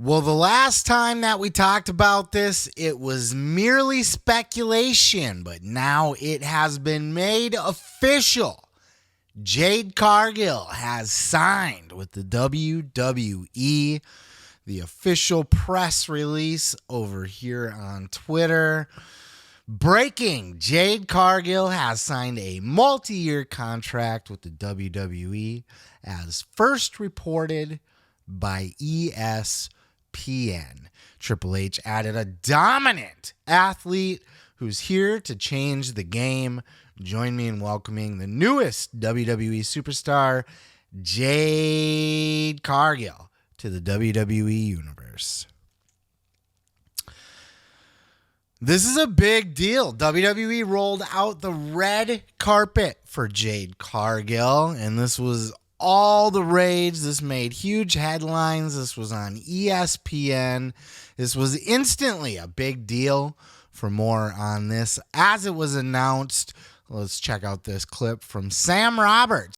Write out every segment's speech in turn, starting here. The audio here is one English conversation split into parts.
Well, the last time that we talked about this, it was merely speculation, but now it has been made official. Jade Cargill has signed with the WWE. The official press release over here on Twitter. Breaking, Jade Cargill has signed a multi-year contract with the WWE as first reported by ESPN. Triple H added a dominant athlete who's here to change the game. Join me in welcoming the newest WWE superstar, Jade Cargill, to the WWE Universe. This is a big deal. WWE rolled out the red carpet for Jade Cargill, and this was all the rage. This made huge headlines. This was on ESPN. This was instantly a big deal. For more on this, as it was announced, let's check out this clip from Sam Roberts.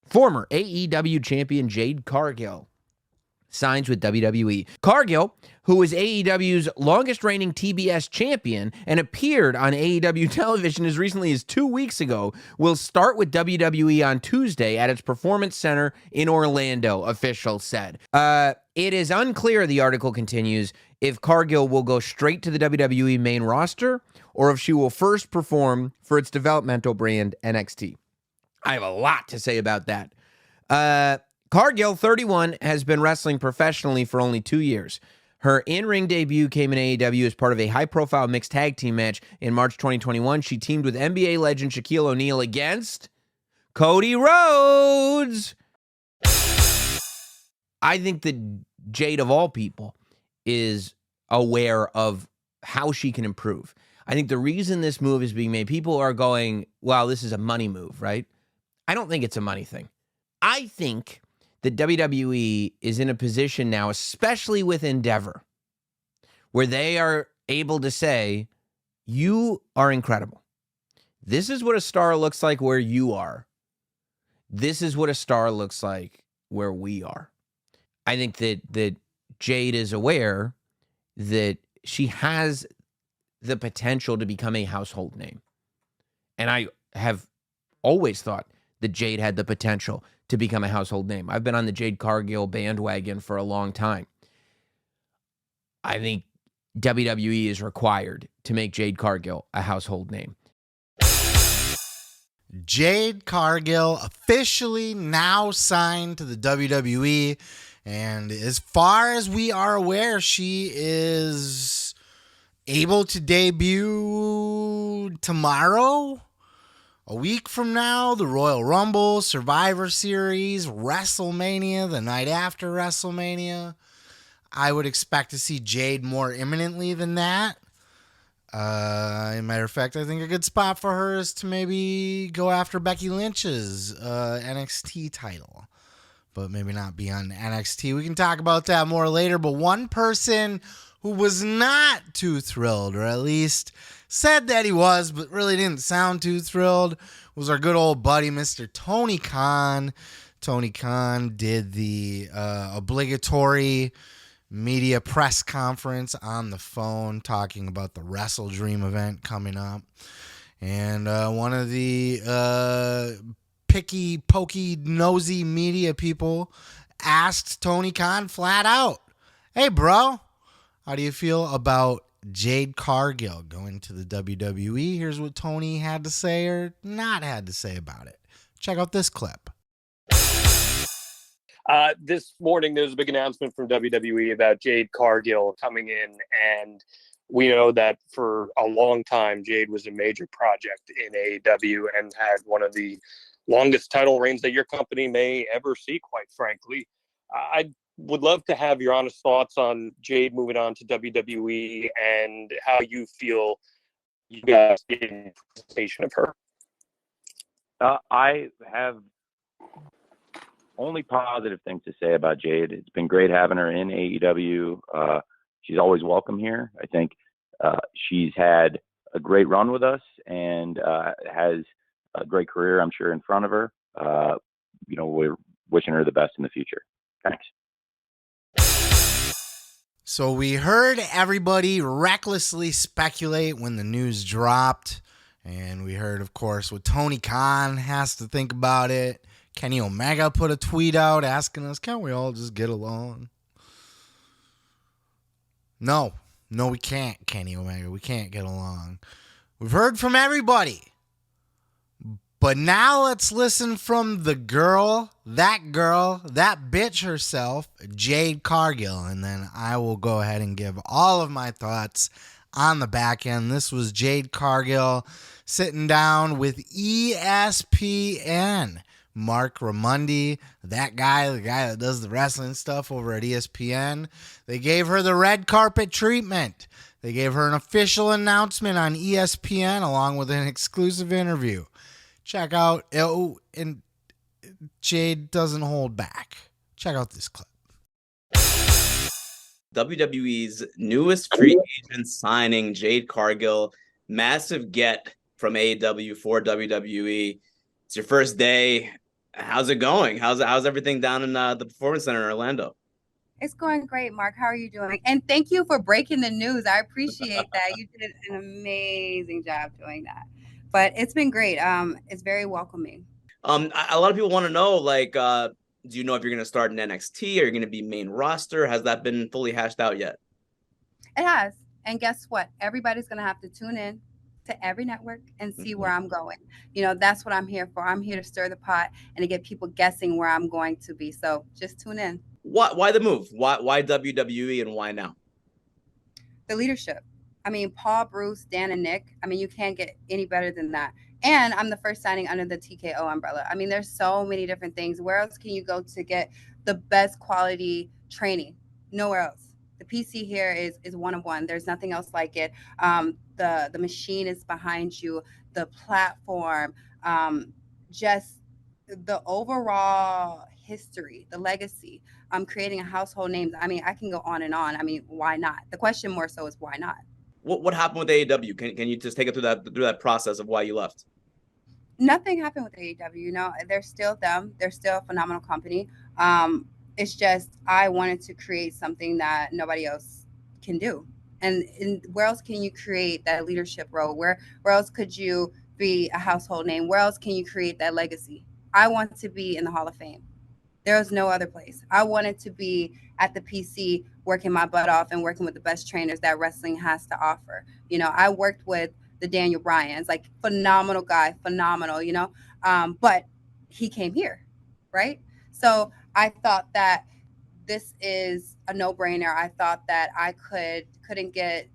Former AEW champion Jade Cargill signs with WWE. Cargill, who is AEW's longest reigning TBS champion and appeared on AEW television as recently as 2 weeks ago, will start with WWE on Tuesday at its Performance Center in Orlando, officials said. It is unclear, the article continues, if Cargill will go straight to the WWE main roster or if she will first perform for its developmental brand NXT. I have a lot to say about that. Cargill, 31, has been wrestling professionally for only 2 years. Her in-ring debut came in AEW as part of a high-profile mixed tag team match in March 2021. She teamed with NBA legend Shaquille O'Neal against Cody Rhodes. I think that Jade, of all people, is aware of how she can improve. I think the reason this move is being made, people are going, wow, this is a money move, right? I don't think it's a money thing. I think that WWE is in a position now, especially with Endeavor, where they are able to say, you are incredible. This is what a star looks like where you are. This is what a star looks like where we are. I think that Jade is aware that she has the potential to become a household name. And I have always thought that Jade had the potential to become a household name. I've been on the Jade Cargill bandwagon for a long time. I think WWE is required to make Jade Cargill a household name. Jade Cargill officially now signed to the WWE, and as far as we are aware, she is able to debut tomorrow. A week from now, the Royal Rumble, Survivor Series, WrestleMania, the night after WrestleMania. I would expect to see Jade more imminently than that. As a matter of fact, I think a good spot for her is to maybe go after Becky Lynch's NXT title. But maybe not be on NXT. We can talk about that more later. But one person who was not too thrilled, or at least said that he was, but really didn't sound too thrilled, was our good old buddy, Mr. Tony Khan. Tony Khan did the obligatory media press conference on the phone talking about the WrestleDream event coming up. And one of the picky, pokey, nosy media people asked Tony Khan flat out, hey, bro, how do you feel about Jade Cargill going to the WWE? Here's what Tony had to say or not had to say about it. Check out this clip. This morning, there's a big announcement from WWE about Jade Cargill coming in, and we know that for a long time, Jade was a major project in AEW and had one of the longest title reigns that your company may ever see, quite frankly. I would love to have your honest thoughts on Jade moving on to WWE and how you feel you guys in presentation of her. I have only positive things to say about Jade. It's been great having her in AEW. She's always welcome here. I think she's had a great run with us and has a great career, I'm sure, in front of her. We're wishing her the best in the future. Thanks. So we heard everybody recklessly speculate when the news dropped. And we heard, of course, what Tony Khan has to think about it. Kenny Omega put a tweet out asking us, can't we all just get along? No, we can't, Kenny Omega. We can't get along. We've heard from everybody. But now let's listen from the girl, that bitch herself, Jade Cargill. And then I will go ahead and give all of my thoughts on the back end. This was Jade Cargill sitting down with ESPN. Mark Ramundi, the guy that does the wrestling stuff over at ESPN. They gave her the red carpet treatment. They gave her an official announcement on ESPN along with an exclusive interview. Check out, and Jade doesn't hold back. Check out this clip. WWE's newest free agent signing, Jade Cargill, massive get from AEW for WWE. It's your first day. How's it going? How's everything down in the Performance Center in Orlando? It's going great, Mark. How are you doing? And thank you for breaking the news. I appreciate that. You did an amazing job doing that. But it's been great. It's very welcoming. A lot of people want to know, do you know if you're going to start in NXT? Are you going to be main roster? Has that been fully hashed out yet? It has. And guess what? Everybody's going to have to tune in to every network and see where I'm going. That's what I'm here for. I'm here to stir the pot and to get people guessing where I'm going to be. So just tune in. Why the move? Why WWE and why now? The leadership. Paul, Bruce, Dan, and Nick. You can't get any better than that. And I'm the first signing under the TKO umbrella. There's so many different things. Where else can you go to get the best quality training? Nowhere else. The PC here is one of one. There's nothing else like it. The machine is behind you. The platform, just the overall history, the legacy. Creating a household name. I can go on and on. Why not? The question more so is why not? What happened with AEW? Can you just take it through that process of why you left? Nothing happened with AEW. They're still them. They're still a phenomenal company. It's just I wanted to create something that nobody else can do. And where else can you create that leadership role? Where else could you be a household name? Where else can you create that legacy? I want to be in the Hall of Fame. There is no other place. I wanted to be at the PC working my butt off and working with the best trainers that wrestling has to offer. I worked with the Daniel Bryans, phenomenal guy, phenomenal, but he came here, right? So I thought that this is a no-brainer. I thought that I couldn't get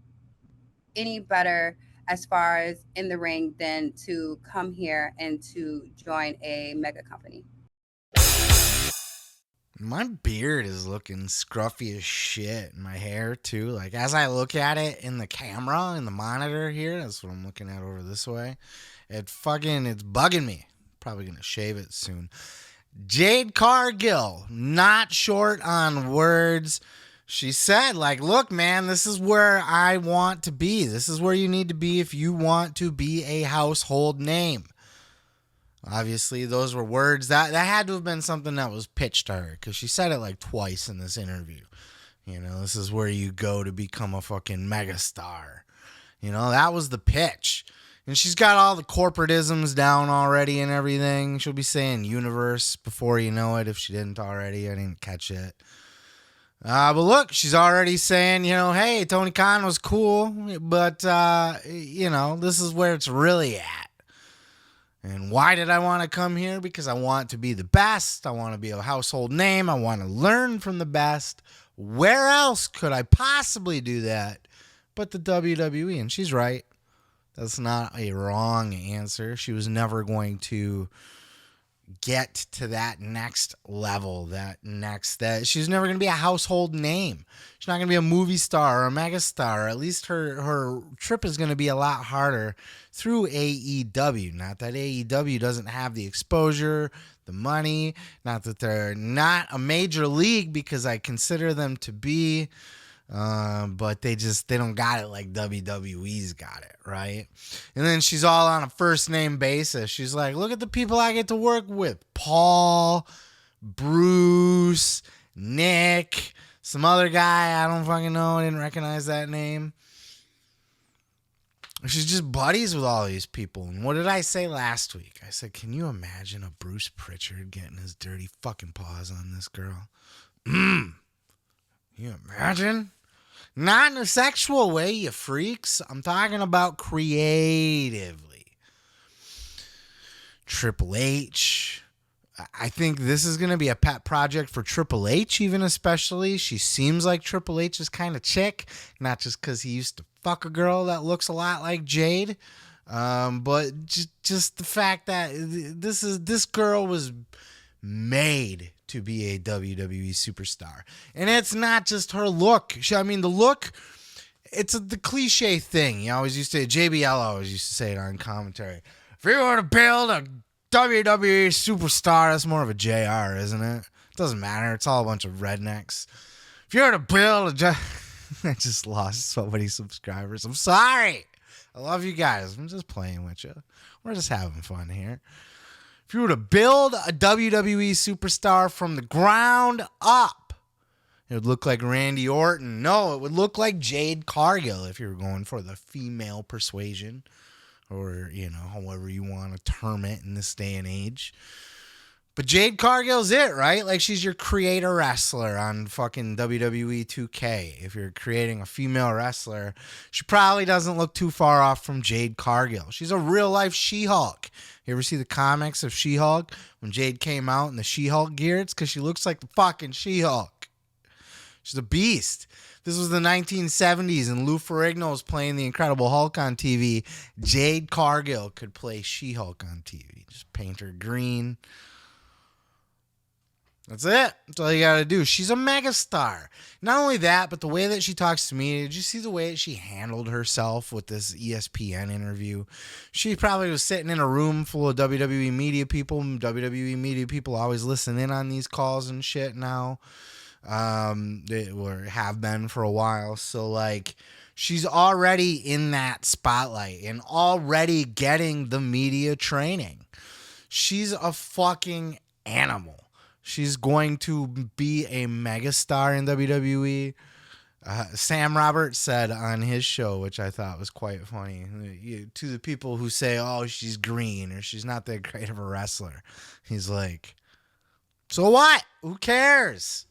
any better as far as in the ring than to come here and to join a mega company. My beard is looking scruffy as shit. And my hair, too. As I look at it in the camera, in the monitor here, that's what I'm looking at over this way. It's bugging me. Probably going to shave it soon. Jade Cargill, not short on words. She said, look, man, this is where I want to be. This is where you need to be if you want to be a household name. Obviously, those were words that had to have been something that was pitched to her because she said it twice in this interview. This is where you go to become a fucking megastar. That was the pitch. And she's got all the corporatisms down already and everything. She'll be saying universe before you know it if she didn't already. I didn't catch it. But look, she's already saying, hey, Tony Khan was cool, but, this is where it's really at. And why did I want to come here? Because I want to be the best. I want to be a household name. I want to learn from the best. Where else could I possibly do that but the WWE? And she's right. That's not a wrong answer. She was never going to get to that next level, that she's never going to be a household name. She's not going to be a movie star or a mega star. At least her trip is going to be a lot harder through AEW. Not that AEW doesn't have the exposure, the money, not that they're not a major league, because I consider them to be, but they don't got it like WWE's got it, right? And then she's all on a first name basis. She's like, look at the people I get to work with. Paul, Bruce, Nick, some other guy I don't fucking know. I didn't recognize that name. She's just buddies with all these people. And what did I say last week? I said, can you imagine a Bruce Pritchard getting his dirty fucking paws on this girl? Can you imagine? Not in a sexual way, you freaks. I'm talking about creatively. Triple H. I think this is going to be a pet project for Triple H, even especially. She seems like Triple H's kind of chick, not just because he used to fuck a girl that looks a lot like Jade, but just the fact that this girl was made to be a WWE superstar. And it's not just her look. The look, it's the cliche thing. You always used to, JBL always used to say it on commentary. If you were to build a WWE superstar, that's more of a JR, isn't it? It doesn't matter. It's all a bunch of rednecks. If you were to build I just lost so many subscribers. I'm sorry. I love you guys. I'm just playing with you. We're just having fun here. If you were to build a WWE superstar from the ground up, it would look like Randy Orton. No, it would look like Jade Cargill if you were going for the female persuasion, or, however you want to term it in this day and age. But Jade Cargill's it, right? Like, she's your creator wrestler on fucking WWE 2K. If you're creating a female wrestler, she probably doesn't look too far off from Jade Cargill. She's a real-life She-Hulk. You ever see the comics of She-Hulk? When Jade came out in the She-Hulk gear, it's because she looks like the fucking She-Hulk. She's a beast. This was the 1970s, and Lou Ferrigno was playing the Incredible Hulk on TV. Jade Cargill could play She-Hulk on TV. Just paint her green. That's it. That's all you got to do. She's a megastar. Not only that, but the way that she talks to me, did you see the way that she handled herself with this ESPN interview? She probably was sitting in a room full of WWE media people. WWE media people always listen in on these calls and shit now. They have been for a while. So, like, she's already in that spotlight and already getting the media training. She's a fucking animal. She's going to be a megastar in WWE. Sam Roberts said on his show, which I thought was quite funny, to the people who say, oh, she's green or she's not that great of a wrestler. He's like, so what? Who cares?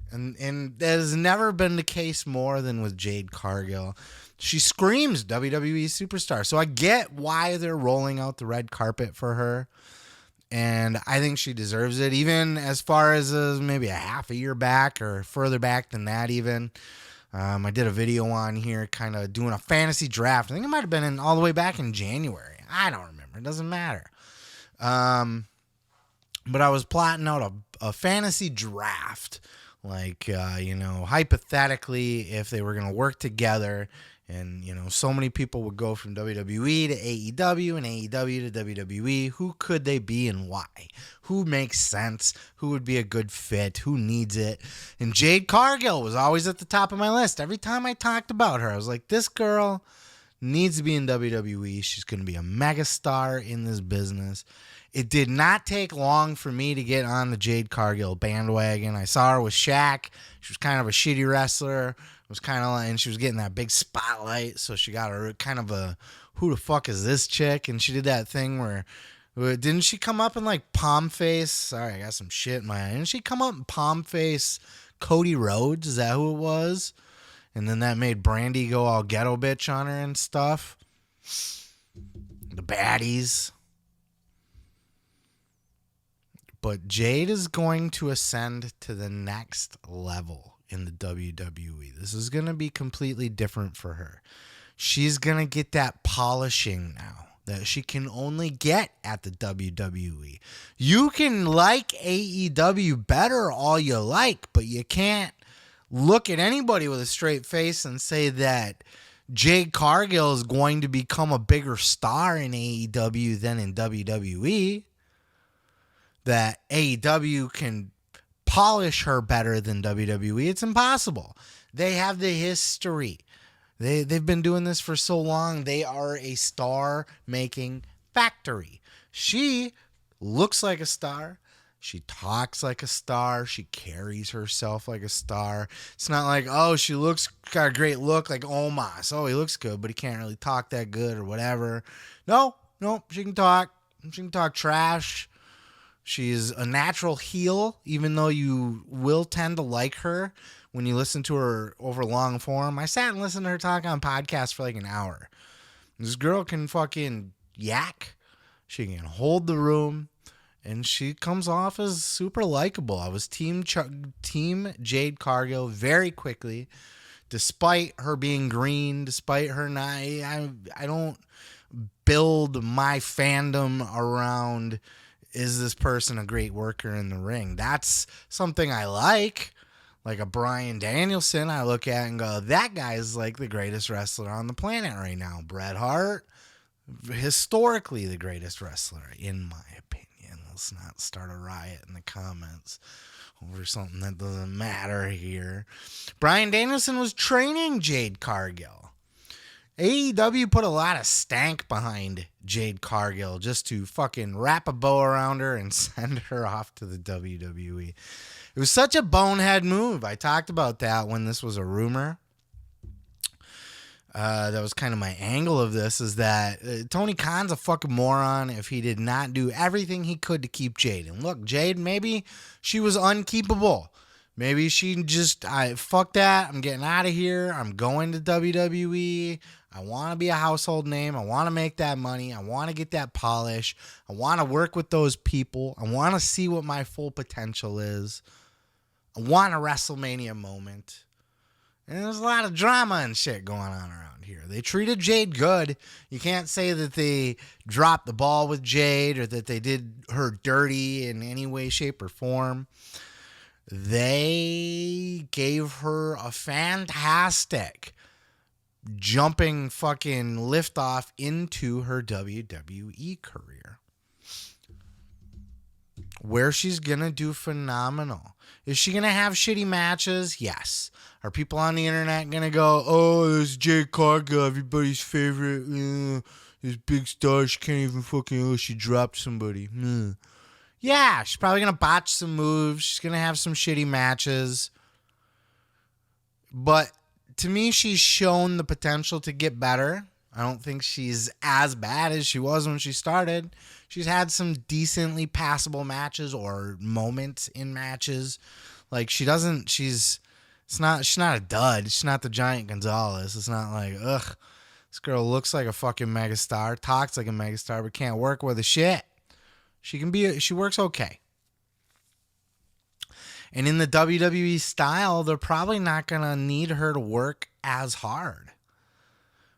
And that has never been the case more than with Jade Cargill. She screams WWE superstar. So I get why they're rolling out the red carpet for her. And I think she deserves it, even as far as maybe a half a year back or further back than that even. I did a video on here kind of doing a fantasy draft. I think it might have been all the way back in January. I don't remember. It doesn't matter. But I was plotting out a fantasy draft. Like, hypothetically, if they were going to work together and, so many people would go from WWE to AEW and AEW to WWE, who could they be and why? Who makes sense? Who would be a good fit? Who needs it? And Jade Cargill was always at the top of my list. Every time I talked about her, I was like, this girl needs to be in WWE. She's going to be a megastar in this business. It did not take long for me to get on the Jade Cargill bandwagon. I saw her with Shaq. She was kind of a shitty wrestler. It was kind of like, and she was getting that big spotlight. So she got a kind of a, who the fuck is this chick? And she did that thing where, didn't she come up in like palm face? Sorry, I got some shit in my eye. Didn't she come up in palm face Cody Rhodes? Is that who it was? And then that made Brandy go all ghetto bitch on her and stuff. The baddies. But Jade is going to ascend to the next level in the WWE. This is going to be completely different for her. She's going to get that polishing now that she can only get at the WWE. You can like AEW better all you like, but you can't look at anybody with a straight face and say that Jade Cargill is going to become a bigger star in AEW than in WWE. That AEW can polish her better than WWE. It's impossible. They have the history. They've been doing this for so long. They are a star-making factory. She looks like a star. She talks like a star. She carries herself like a star. It's not like, oh, she got a great look like Omos. Oh, he looks good, but he can't really talk that good or whatever. No, she can talk. She can talk trash. She's a natural heel, even though you will tend to like her when you listen to her over long form. I sat and listened to her talk on podcasts for like an hour. This girl can fucking yak. She can hold the room. And she comes off as super likable. I was team Jade Cargill very quickly, despite her being green, despite her not. I don't build my fandom around, is this person a great worker in the ring? That's something I like a Bryan Danielson. I look at and go, that guy's like the greatest wrestler on the planet right now. Bret Hart, historically the greatest wrestler, in my opinion. Let's not start a riot in the comments over something that doesn't matter here. Bryan Danielson was training Jade Cargill. AEW put a lot of stank behind Jade Cargill just to fucking wrap a bow around her and send her off to the WWE. It was such a bonehead move. I talked about that when this was a rumor. That was kind of my angle of this, is that Tony Khan's a fucking moron if he did not do everything he could to keep Jade. And look, Jade, maybe she was unkeepable. Maybe she just, fuck that. I'm getting out of here. I'm going to WWE. I want to be a household name. I want to make that money. I want to get that polish. I want to work with those people. I want to see what my full potential is. I want a WrestleMania moment. And there's a lot of drama and shit going on around here. They treated Jade good. You can't say that they dropped the ball with Jade or that they did her dirty in any way, shape, or form. They gave her a fantastic jumping fucking liftoff into her WWE career, where she's going to do phenomenal. Is she going to have shitty matches? Yes. Are people on the internet going to go, oh, this Jade Cargill, everybody's favorite, this big star, she can't even fucking, she dropped somebody. Yeah, she's probably going to botch some moves. She's going to have some shitty matches. But to me, she's shown the potential to get better. I don't think she's as bad as she was when she started. She's had some decently passable matches or moments in matches. Like, she's not a dud. She's not the Giant Gonzalez. It's not like, ugh, this girl looks like a fucking megastar, talks like a megastar, but can't work with a shit. She works okay. And in the WWE style, they're probably not going to need her to work as hard.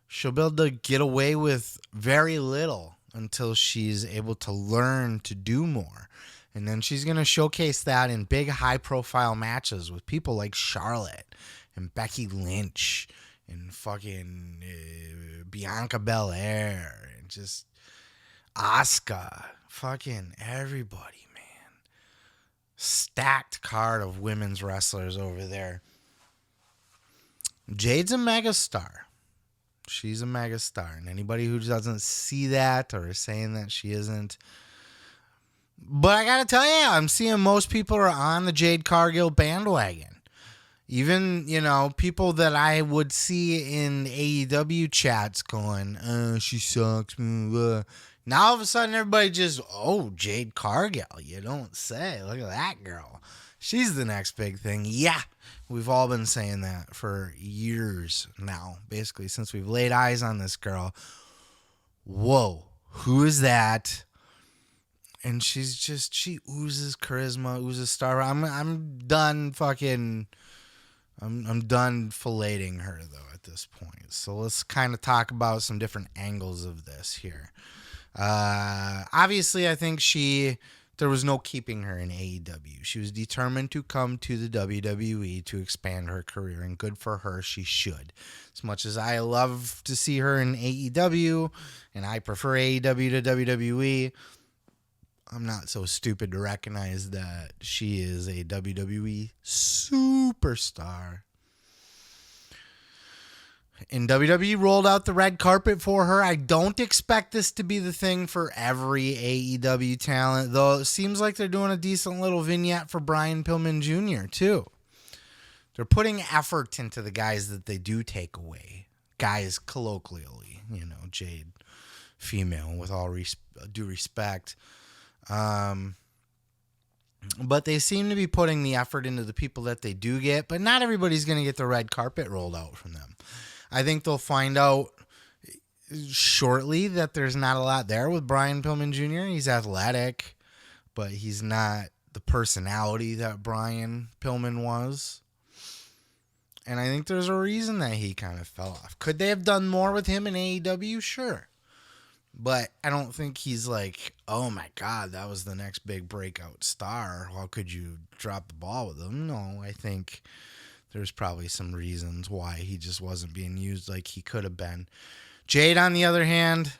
She'll be able to get away with very little until she's able to learn to do more. And then she's going to showcase that in big high-profile matches with people like Charlotte and Becky Lynch and fucking Bianca Belair and just Asuka. Fucking everybody, man. Stacked card of women's wrestlers over there. Jade's a megastar. She's a megastar. And anybody who doesn't see that or is saying that she isn't. But I got to tell you, I'm seeing most people are on the Jade Cargill bandwagon. Even, people that I would see in AEW chats going, she sucks. Now all of a sudden everybody just, Jade Cargill. You don't say. Look at that girl. She's the next big thing. Yeah. We've all been saying that for years now, basically, since we've laid eyes on this girl. Whoa, who is that? And she oozes charisma, oozes star. I'm done fucking, I'm done filleting her, though, at this point. So let's kind of talk about some different angles of this here. Obviously, I think there was no keeping her in AEW. She was determined to come to the WWE to expand her career, and good for her, she should. As much as I love to see her in AEW, and I prefer AEW to WWE, I'm not so stupid to recognize that she is a WWE superstar. And WWE rolled out the red carpet for her. I don't expect this to be the thing for every AEW talent, though it seems like they're doing a decent little vignette for Brian Pillman Jr., too. They're putting effort into the guys that they do take away. Guys, colloquially, Jade, female, with all due respect. But they seem to be putting the effort into the people that they do get, but not everybody's going to get the red carpet rolled out from them. I think they'll find out shortly that there's not a lot there with Brian Pillman Jr. He's athletic, but he's not the personality that Brian Pillman was. And I think there's a reason that he kind of fell off. Could they have done more with him in AEW? Sure. But I don't think he's like, oh my God, that was the next big breakout star. How could you drop the ball with him? No, I think there's probably some reasons why he just wasn't being used like he could have been. Jade, on the other hand,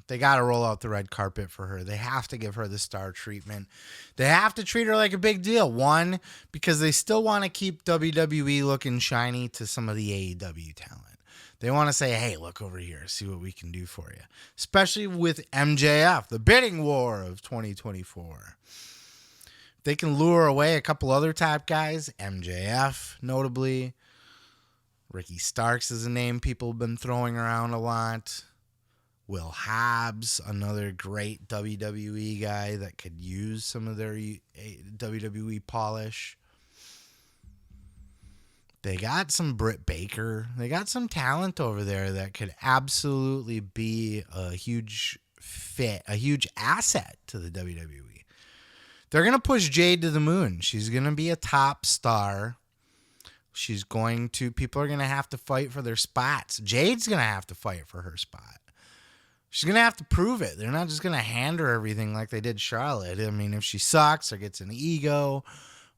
they got to roll out the red carpet for her. They have to give her the star treatment. They have to treat her like a big deal. One, because they still want to keep WWE looking shiny to some of the AEW talent. They want to say, hey, look over here, see what we can do for you. Especially with MJF, the bidding war of 2024. They can lure away a couple other top guys, MJF notably. Ricky Starks is a name people have been throwing around a lot. Will Hobbs, another great WWE guy that could use some of their WWE polish. They got some Britt Baker. They got some talent over there that could absolutely be a huge fit, a huge asset to the WWE. They're going to push Jade to the moon. She's going to be a top star. People are going to have to fight for their spots. Jade's going to have to fight for her spot. She's going to have to prove it. They're not just going to hand her everything like they did Charlotte. I mean, if she sucks or gets an ego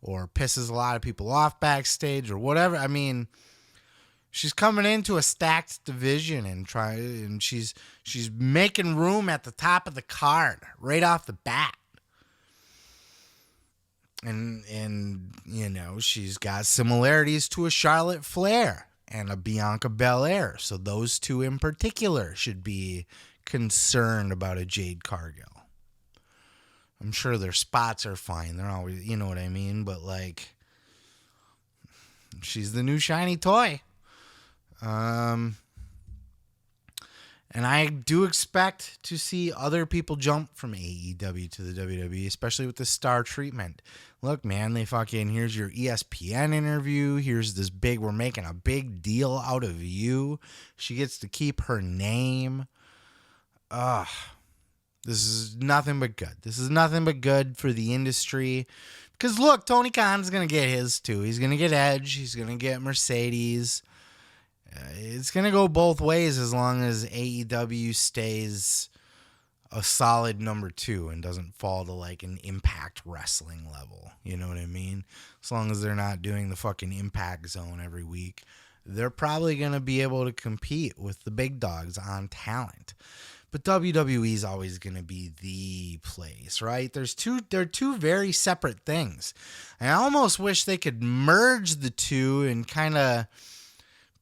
or pisses a lot of people off backstage or whatever, I mean, she's coming into a stacked division and she's making room at the top of the card right off the bat. And she's got similarities to a Charlotte Flair and a Bianca Belair. So those two in particular should be concerned about a Jade Cargill. I'm sure their spots are fine. They're always, you know what I mean? But, like, she's the new shiny toy. And I do expect to see other people jump from AEW to the WWE, especially with the star treatment. Look, man, here's your ESPN interview. Here's this we're making a big deal out of you. She gets to keep her name. This is nothing but good. This is nothing but good for the industry. Because, look, Tony Khan's going to get his, too. He's going to get Edge. He's going to get Mercedes. It's going to go both ways as long as AEW stays a solid number 2 and doesn't fall to like an Impact Wrestling level. You know what I mean? As long as they're not doing the fucking Impact Zone every week, they're probably going to be able to compete with the big dogs on talent. But WWE is always going to be the place, right? They're two very separate things. And I almost wish they could merge the two and kind of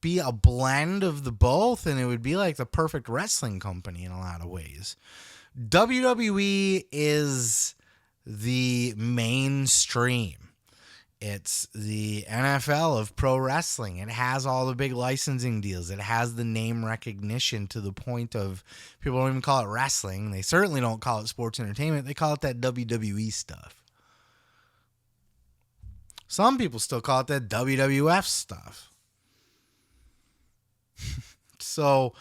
be a blend of the both, and it would be like the perfect wrestling company in a lot of ways. WWE is the mainstream. It's the NFL of pro wrestling. It has all the big licensing deals. It has the name recognition to the point of people don't even call it wrestling. They certainly don't call it sports entertainment. They call it that WWE stuff. Some people still call it that WWF stuff. So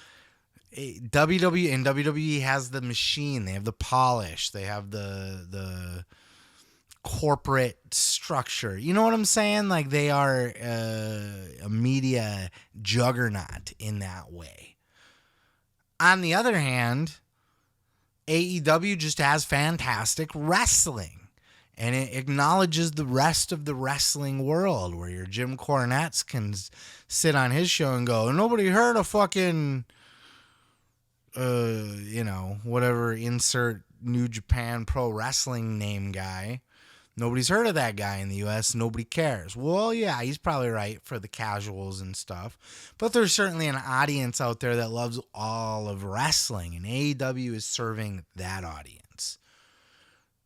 WWE has the machine. They have the polish. They have the corporate structure. You know what I'm saying? Like they are a media juggernaut in that way. On the other hand, AEW just has fantastic wrestling. And it acknowledges the rest of the wrestling world where your Jim Cornettes can sit on his show and go, nobody heard of fucking, whatever, insert New Japan Pro Wrestling name guy. Nobody's heard of that guy in the U.S. Nobody cares. Well, yeah, he's probably right for the casuals and stuff. But there's certainly an audience out there that loves all of wrestling, and AEW is serving that audience.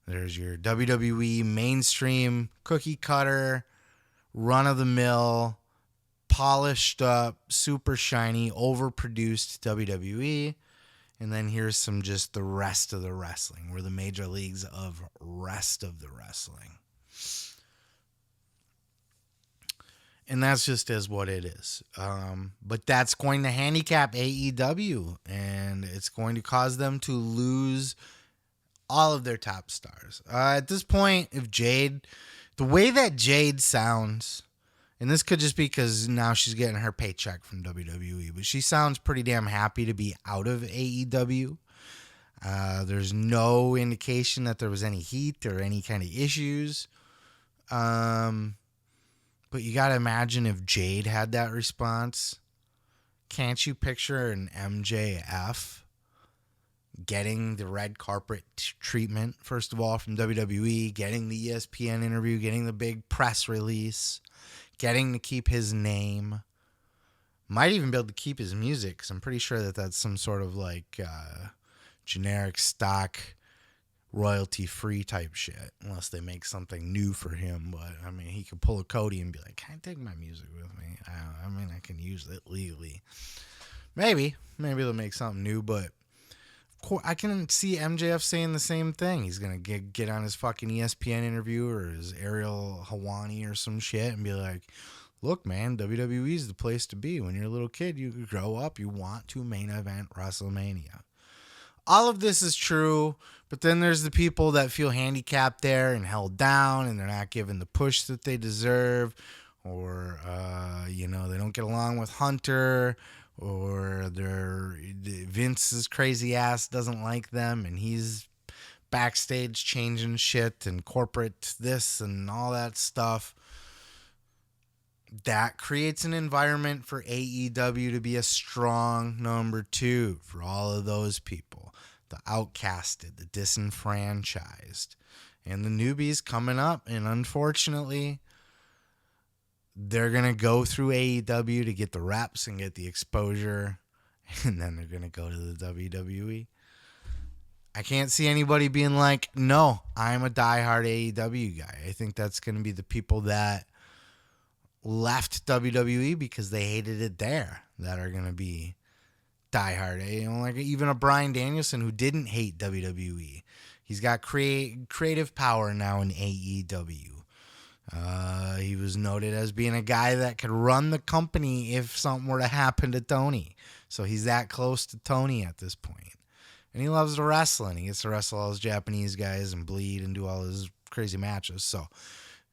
There's your WWE mainstream cookie cutter, run-of-the-mill, polished up, super shiny, overproduced WWE. And then here's some just the rest of the wrestling. We're the major leagues of rest of the wrestling. And that's just as what it is. But that's going to handicap AEW, and it's going to cause them to lose all of their top stars. At this point, if Jade, the way that Jade sounds, and this could just be because now she's getting her paycheck from WWE, but she sounds pretty damn happy to be out of AEW. There's no indication that there was any heat or any kind of issues. But you got to imagine if Jade had that response. Can't you picture an MJF getting the red carpet treatment, first of all, from WWE, getting the ESPN interview, getting the big press release, getting to keep his name, might even be able to keep his music, because I'm pretty sure that that's some sort of like generic stock royalty-free type shit, unless they make something new for him. But, I mean, he could pull a Cody and be like, can I take my music with me? I mean, I can use it legally. Maybe they'll make something new, but I can see MJF saying the same thing. He's going to get on his fucking ESPN interview or his Ariel Hawani or some shit and be like, look, man, WWE is the place to be. When you're a little kid, you grow up, you want to main event WrestleMania. All of this is true, but then there's the people that feel handicapped there and held down, and they're not given the push that they deserve, or, they don't get along with Hunter, or Vince's crazy ass doesn't like them, and he's backstage changing shit and corporate this and all that stuff. That creates an environment for AEW to be a strong number 2 for all of those people. The outcasted, the disenfranchised, and the newbies coming up. And unfortunately, they're going to go through AEW to get the reps and get the exposure, and then they're going to go to the WWE. I can't see anybody being like, no, I'm a diehard AEW guy. I think that's going to be the people that left WWE because they hated it there that are going to be diehard. Like even a Bryan Danielson who didn't hate WWE. He's got creative power now in AEW. He was noted as being a guy that could run the company if something were to happen to Tony. So he's that close to Tony at this point. And he loves to wrestle, and he gets to wrestle all his Japanese guys and bleed and do all his crazy matches. So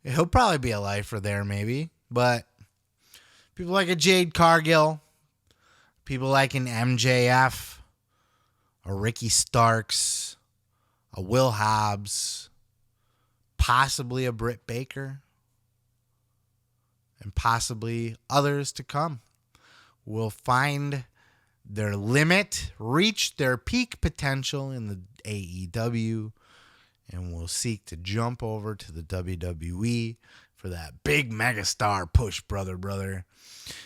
he'll probably be a lifer there maybe. But people like a Jade Cargill, people like an MJF, a Ricky Starks, a Will Hobbs, possibly a Britt Baker, and possibly others to come will find their limit, reach their peak potential in the AEW, and will seek to jump over to the WWE for that big megastar push, brother.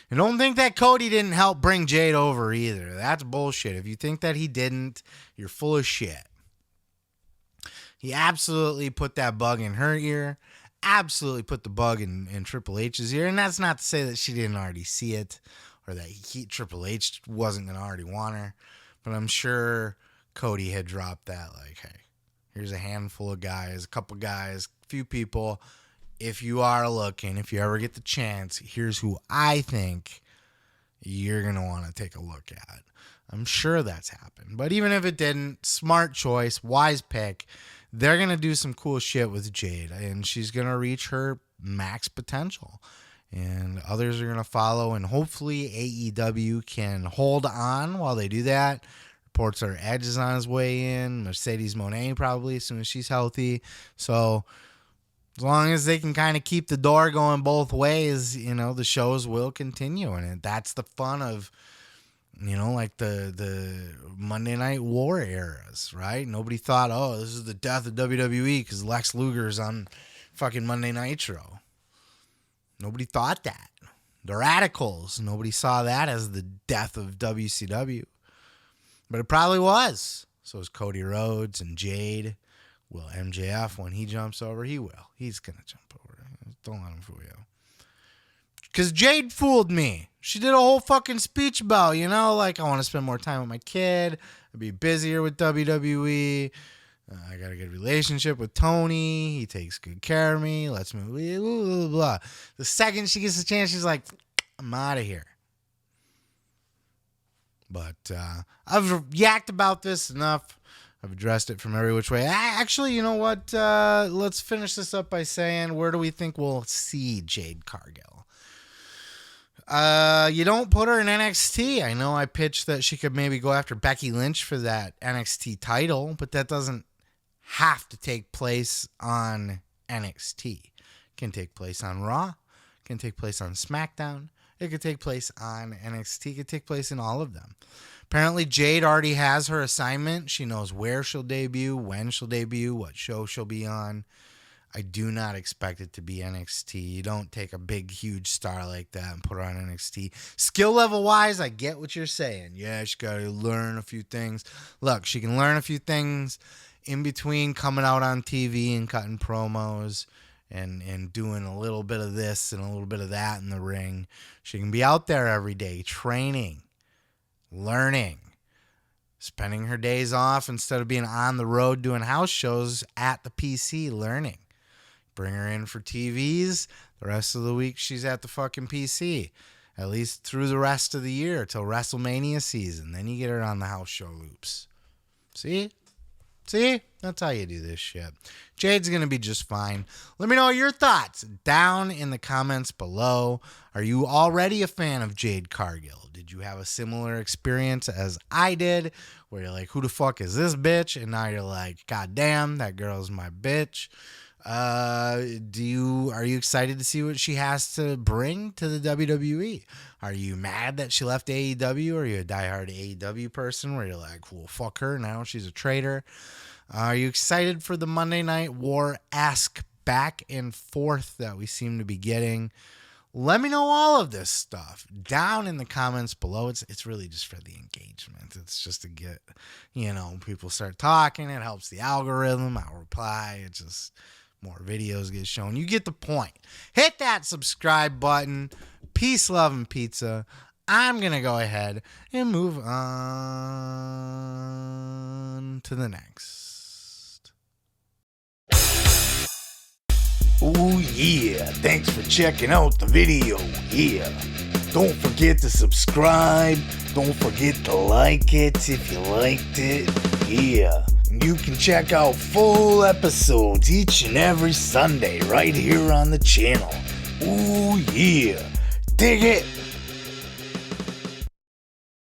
And don't think that Cody didn't help bring Jade over either. That's bullshit. If you think that he didn't, you're full of shit. He absolutely put that bug in her ear, absolutely put the bug in Triple H's ear, and that's not to say that she didn't already see it or that Triple H wasn't going to already want her, but I'm sure Cody had dropped that like, hey, here's a handful of guys, a couple guys, a few people. If you are looking, if you ever get the chance, here's who I think you're going to want to take a look at. I'm sure that's happened. But even if it didn't, smart choice, wise pick. They're going to do some cool shit with Jade, and she's going to reach her max potential. And others are going to follow, and hopefully AEW can hold on while they do that. Reports are Edge is on his way in, Mercedes Moné probably as soon as she's healthy. So as long as they can kind of keep the door going both ways, the shows will continue. And that's the fun of, like the Monday Night War eras, right? Nobody thought, oh, this is the death of WWE because Lex Luger's on fucking Monday Nitro. Nobody thought that. The Radicals, nobody saw that as the death of WCW. But it probably was. So is Cody Rhodes and Jade. Will MJF, when he jumps over, he will. He's going to jump over. Don't let him fool you. Because Jade fooled me. She did a whole fucking speech about, like, I want to spend more time with my kid. I'd be busier with WWE. I got a good relationship with Tony. He takes good care of me. Let's move. Blah, blah, blah. The second she gets a chance, she's like, I'm out of here. But I've yacked about this enough. I've addressed it from every which way. Actually, you know what? Let's finish this up by saying, where do we think we'll see Jade Cargill? You don't put her in NXT. I know I pitched that she could maybe go after Becky Lynch for that NXT title, but that doesn't have to take place on NXT. It can take place on Raw. It can take place on SmackDown. It could take place on NXT. It could take place in all of them. Apparently, Jade already has her assignment. She knows where she'll debut, when she'll debut, what show she'll be on. I do not expect it to be NXT. You don't take a big, huge star like that and put her on NXT. Skill level-wise, I get what you're saying. Yeah, she got to learn a few things. Look, she can learn a few things in between coming out on TV and cutting promos and doing a little bit of this and a little bit of that in the ring. She can be out there every day training, learning, spending her days off instead of being on the road doing house shows at the PC learning. Bring her in for TVs. The rest of the week she's at the fucking PC. At least through the rest of the year till WrestleMania season. Then you get her on the house show loops. See? That's how you do this shit. Jade's going to be just fine. Let me know your thoughts down in the comments below. Are you already a fan of Jade Cargill? Did you have a similar experience as I did where you're like, who the fuck is this bitch? And now you're like, God damn, that girl's my bitch. Are you excited to see what she has to bring to the WWE? Are you mad that she left AEW? Are you a diehard AEW person where you're like, well, fuck her, now she's a traitor? Are you excited for the Monday Night War-esque back and forth that we seem to be getting? Let me know all of this stuff down in the comments below. It's really just for the engagement. It's just to get, people start talking. It helps the algorithm. I'll reply. It's just more videos get shown. You get the point. Hit that subscribe button. Peace, love, and pizza. I'm going to go ahead and move on to the next. Oh, yeah. Thanks for checking out the video. Yeah. Don't forget to subscribe. Don't forget to like it if you liked it. Yeah. You can check out full episodes each and every Sunday right here on the channel. Ooh, yeah. Dig it.